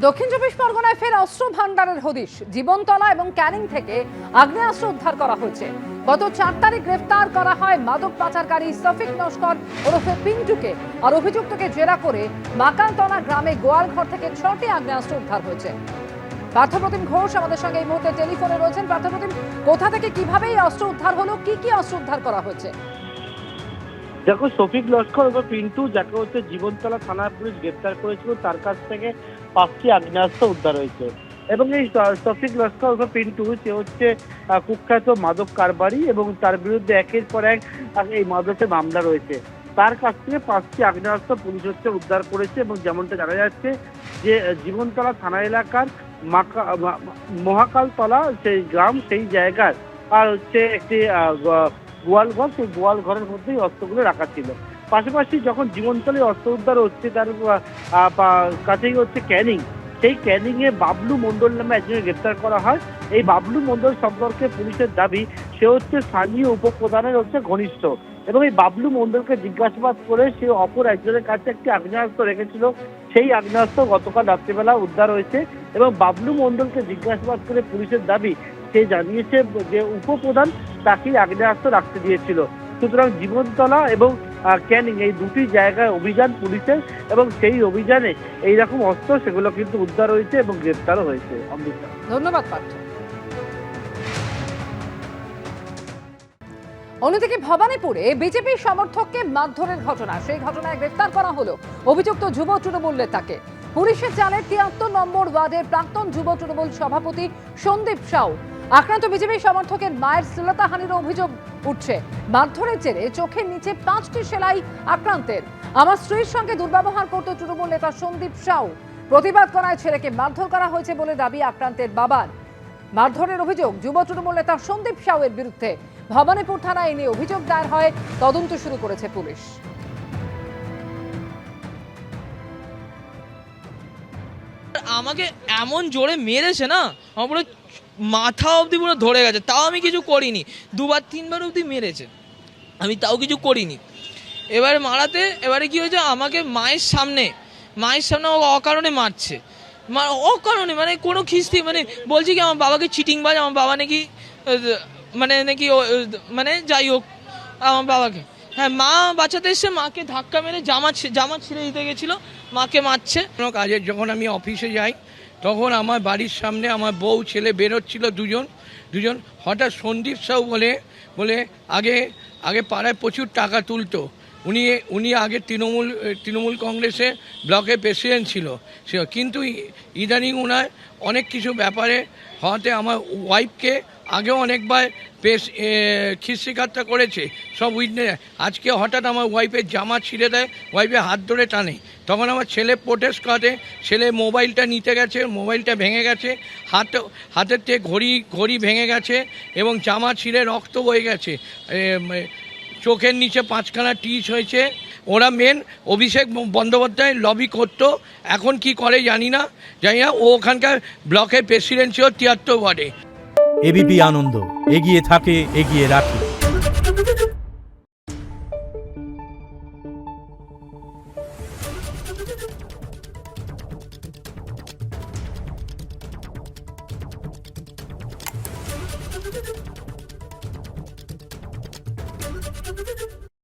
দক্ষিণ চব্বিশ পরগনায় ফের অস্ত্র ভান্ডারের হদিশ। জীবনতলা এবং ক্যানিং থেকে আগ্নেয়াস্ত্র উদ্ধার করা হয়েছে। গত 4 তারিখ গ্রেফতার করা হয় মাদক পাচারকারী সফিক নস্কর ওরফে পিন্টুকে। আর অভিযুক্তকে জেরা করে মাকালতলা গ্রামে গোয়ালঘর থেকে 6টি আগ্নেয়াস্ত্র উদ্ধার হয়েছে। পার্থপ্রতিম ঘোষ আমাদের সঙ্গে এই মুহূর্তে টেলিফোনে রয়েছেন। পার্থপ্রতিম, কোথা থেকে কিভাবে এই অস্ত্র উদ্ধার হলো, কি কি অস্ত্র উদ্ধার করা হয়েছে? দেখো, শফিক লস্কর বা পিন্টু, যাকে হচ্ছে জীবনতলা থানার পুলিশ গ্রেপ্তার করেছিল, তার কাছ থেকে 5টি আগ্নেয়াস্ত্র উদ্ধার হয়েছে। এবং এই শফিক লস্কর বা পিন্টু, সে হচ্ছে কুখ্যাত মাদক কারবারি এবং তার বিরুদ্ধে একের পর এক এই মাদকের মামলা রয়েছে। তার কাছ থেকে 5টি আগ্নেয়াস্ত্র পুলিশ হচ্ছে উদ্ধার করেছে। এবং যেমনটা জানা যাচ্ছে যে জীবনতলা থানা এলাকার মহাকালতলা সেই গ্রাম, সেই জায়গার আর হচ্ছে একটি গোয়ালঘর, সেই গোয়ালঘরের মধ্যেই অস্ত্রগুলো রাখা ছিল। পাশাপাশি যখন জীবনতলায় অস্ত্র উদ্ধার হচ্ছে, তার কাছেই হচ্ছে ক্যানিং। সেই ক্যানিং এ বাবলু মণ্ডল নামে একজনকে গ্রেপ্তার করা হয়। এই বাবলু মণ্ডল সম্পর্কে পুলিশের দাবি সে হচ্ছে স্থানীয় উপপ্রধানের হচ্ছে ঘনিষ্ঠ। এবং এই বাবলু মণ্ডলকে জিজ্ঞাসাবাদ করে সে অপর একজনের কাছে একটি আগ্নেয়াস্ত্র রেখেছিল। সেই আগ্নেয়াস্ত্র গতকাল রাত্রিবেলা উদ্ধার হয়েছে। এবং বাবলু মণ্ডলকে জিজ্ঞাসাবাদ করে পুলিশের দাবি সে জানিয়েছে যে উপপ্রধান তাকেই আগ্নেয়াস্ত্র রাখতে দিয়েছিল। সুতরাং জীবনতলা এবং ক্যানিং এই দুটি জায়গায় অভিযান পুলিশের, এবং সেই অভিযানে এইরকম অস্ত্র সেগুলো কিন্তু উদ্ধার হয়েছে এবং গ্রেপ্তারও হয়েছে। অমৃতা, ধন্যবাদ পার্থ। অন্যদিকে ভবানীপুরে বিজেপি সমর্থককে মারধরের ঘটনা, সেই ঘটনায় গ্রেফতার করা হলো অভিযুক্ত যুব তৃণমূল নেতাকে। পুলিশের জালে 73 নম্বর ওয়ার্ডের প্রাক্তন যুব তৃণমূল সভাপতি সন্দীপ সাউ। আক্রান্ত বিজেপি সমর্থকের মায়ের শ্লীলতাহানির অভিযোগ উঠছে। মারধরের জেরে চোখের নিচে 5টি সেলাই আক্রান্তের। আমার স্ত্রীর সঙ্গে দুর্ব্যবহার করত তৃণমূল নেতা সন্দীপ সাউ। প্রতিবাদ করায় ছেলেকে মারধর করা হয়েছে বলে দাবি আক্রান্তের বাবার। মারধরের অভিযোগ যুব তৃণমূল নেতা সন্দীপ সাউয়ের বিরুদ্ধে। ভবানীপুর থানায় এ নিয়ে অভিযোগ দায়ের হয়, তদন্ত শুরু করেছে পুলিশ। আমাকে এমন জোরে মেরেছে না, আমার পুরো মাথা অবধি পুরো ধরে গেছে। তাও আমি কিছু করিনি। 2-3বার অবধি মেরেছে, আমি তাও কিছু করিনি। এবারে মারাতে এবারে কি হয়েছে, আমাকে মায়ের সামনে ও অকারণে মারছে। অকারণে মানে কোনো খিস্তি, মানে বলছি কি আমার বাবাকে চিটিংবাজ, আমার বাবা নাকি মানে যাই হোক আমার বাবাকে, হ্যাঁ, মা বাঁচাতে এসে মাকে ধাক্কা মেরে জামা ছিঁড়ে দিতে গেছিলো, মাকে মারছে। কোনো কাজে যখন আমি অফিসে যাই, তখন আমার বাড়ির সামনে আমার বউ ছেলে বেরোচ্ছিল, দুজন হঠাৎ সন্দীপ সাউ বলে আগে পাড়ায় প্রচুর টাকা তুলতো। উনি আগে তৃণমূল কংগ্রেসের ব্লকের প্রেসিডেন্ট ছিল। কিন্তু ইদানিং উনার অনেক কিছু ব্যাপারে হওয়াতে আমার ওয়াইফকে আগেও অনেকবার খিস্তিকাট্টা করেছে সব উইটনেস। আজকে হঠাৎ আমার ওয়াইফের জামা ছিঁড়ে দেয়, ওয়াইফের হাত ধরে টানে। তখন আমার ছেলে প্রোটেস্ট করে, ছেলে মোবাইলটা নিতে গেছে, মোবাইলটা ভেঙে গেছে, হাতের থেকে ঘড়ি ভেঙে গেছে এবং জামা ছিঁড়ে রক্ত বয়ে গেছে, চোখের নিচে 5খানা টিচ হয়েছে। ওরা মেন অভিষেক বন্দ্যোপাধ্যায় লবি করতো, এখন কি করে জানি না। ও ওখানকার ব্লকের প্রেসিডেন্ট ছিল 73 ওয়ার্ডে। এবিপি আনন্দ এগিয়ে থাকে, এগিয়ে রাখে।